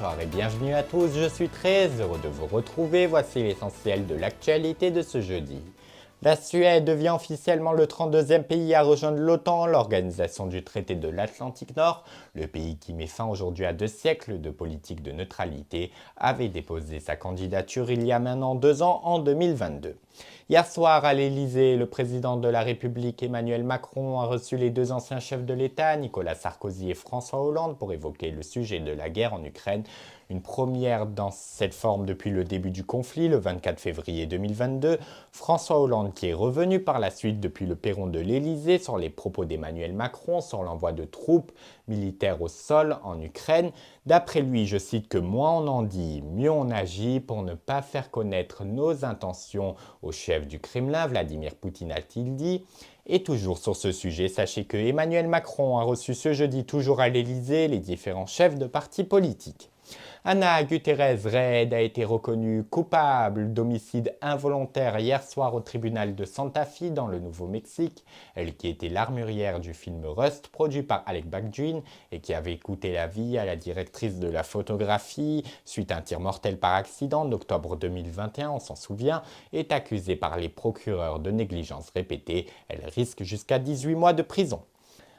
bonsoir et bienvenue à tous, je suis très heureux de vous retrouver, voici l'essentiel de l'actualité de ce jeudi. La Suède devient officiellement le 32e pays à rejoindre l'OTAN, l'organisation du traité de l'Atlantique Nord. Le pays qui met fin aujourd'hui à 2 siècles de politique de neutralité avait déposé sa candidature il y a maintenant 2 ans, en 2022. Hier soir à l'Elysée, le président de la République Emmanuel Macron a reçu les 2 anciens chefs de l'État, Nicolas Sarkozy et François Hollande, pour évoquer le sujet de la guerre en Ukraine. Une première dans cette forme depuis le début du conflit, le 24 février 2022. François Hollande qui est revenu par la suite depuis le perron de l'Elysée sur les propos d'Emmanuel Macron sur l'envoi de troupes militaires au sol en Ukraine. D'après lui, je cite, que moins on en dit, mieux on agit pour ne pas faire connaître nos intentions au chef du Kremlin, Vladimir Poutine, a-t-il dit. Et toujours sur ce sujet, sachez que Emmanuel Macron a reçu ce jeudi toujours à l'Elysée les différents chefs de partis politiques. Ana Gutiérrez Reid a été reconnue coupable d'homicide involontaire hier soir au tribunal de Santa Fe dans le Nouveau-Mexique. Elle qui était l'armurière du film Rust, produit par Alec Baldwin et qui avait coûté la vie à la directrice de la photographie suite à un tir mortel par accident d'octobre 2021, on s'en souvient, est accusée par les procureurs de négligence répétée. Elle risque jusqu'à 18 mois de prison.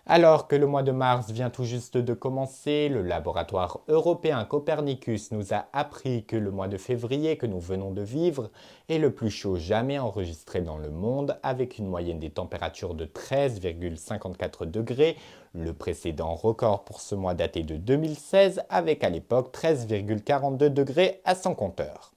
Alors que le mois de mars vient tout juste de commencer, le laboratoire européen Copernicus nous a appris que le mois de février que nous venons de vivre est le plus chaud jamais enregistré dans le monde, avec une moyenne des températures de 13,54 degrés. Le précédent record pour ce mois datait de 2016, avec à l'époque 13,42 degrés à son compteur.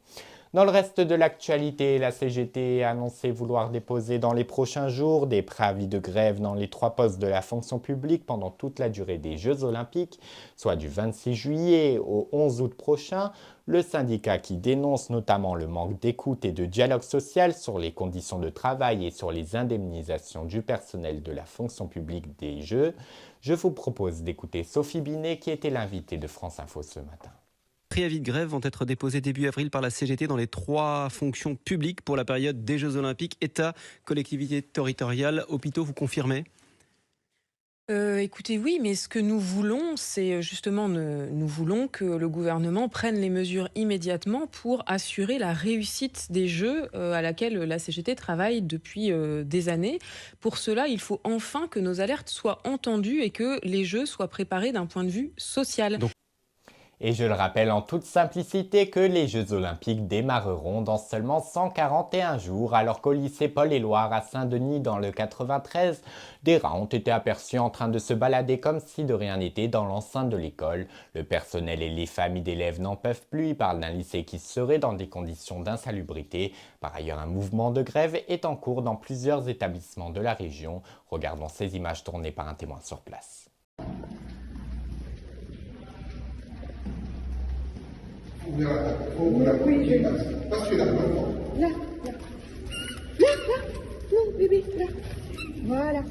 Dans le reste de l'actualité, la CGT a annoncé vouloir déposer dans les prochains jours des préavis de grève dans les 3 postes de la fonction publique pendant toute la durée des Jeux Olympiques, soit du 26 juillet au 11 août prochain. Le syndicat qui dénonce notamment le manque d'écoute et de dialogue social sur les conditions de travail et sur les indemnisations du personnel de la fonction publique des Jeux. Je vous propose d'écouter Sophie Binet qui était l'invitée de France Info ce matin. Préavis de grève vont être déposés début avril par la CGT dans les 3 fonctions publiques pour la période des Jeux Olympiques. État, collectivités territoriales, hôpitaux, vous confirmez ? Écoutez, oui, mais ce que nous voulons, c'est justement, nous voulons que le gouvernement prenne les mesures immédiatement pour assurer la réussite des Jeux à laquelle la CGT travaille depuis des années. Pour cela, il faut enfin que nos alertes soient entendues et que les Jeux soient préparés d'un point de vue social. Et je le rappelle en toute simplicité que les Jeux Olympiques démarreront dans seulement 141 jours, alors qu'au lycée Paul-et-Loire à Saint-Denis dans le 93, des rats ont été aperçus en train de se balader comme si de rien n'était dans l'enceinte de l'école. Le personnel et les familles d'élèves n'en peuvent plus, ils parlent d'un lycée qui serait dans des conditions d'insalubrité. Par ailleurs, un mouvement de grève est en cours dans plusieurs établissements de la région. Regardons ces images tournées par un témoin sur place. Oui, pas celui-là, l'enfant. Là. Non, bébé, là. Voilà.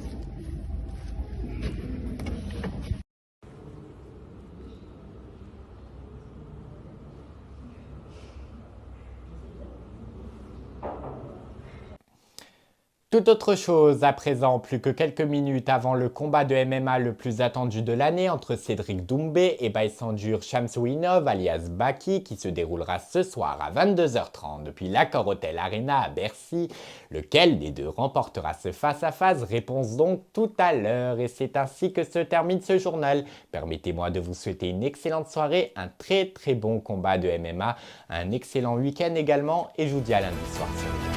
Tout autre chose à présent, plus que quelques minutes avant le combat de MMA le plus attendu de l'année entre Cédric Doumbé et Baysandur Shamsuinov alias Baki qui se déroulera ce soir à 22h30 depuis l'Accor Hotel Arena à Bercy. Lequel des deux remportera ce face-à-face? Réponse donc tout à l'heure et c'est ainsi que se termine ce journal. Permettez-moi de vous souhaiter une excellente soirée, un très bon combat de MMA, un excellent week-end également et je vous dis à lundi soir sur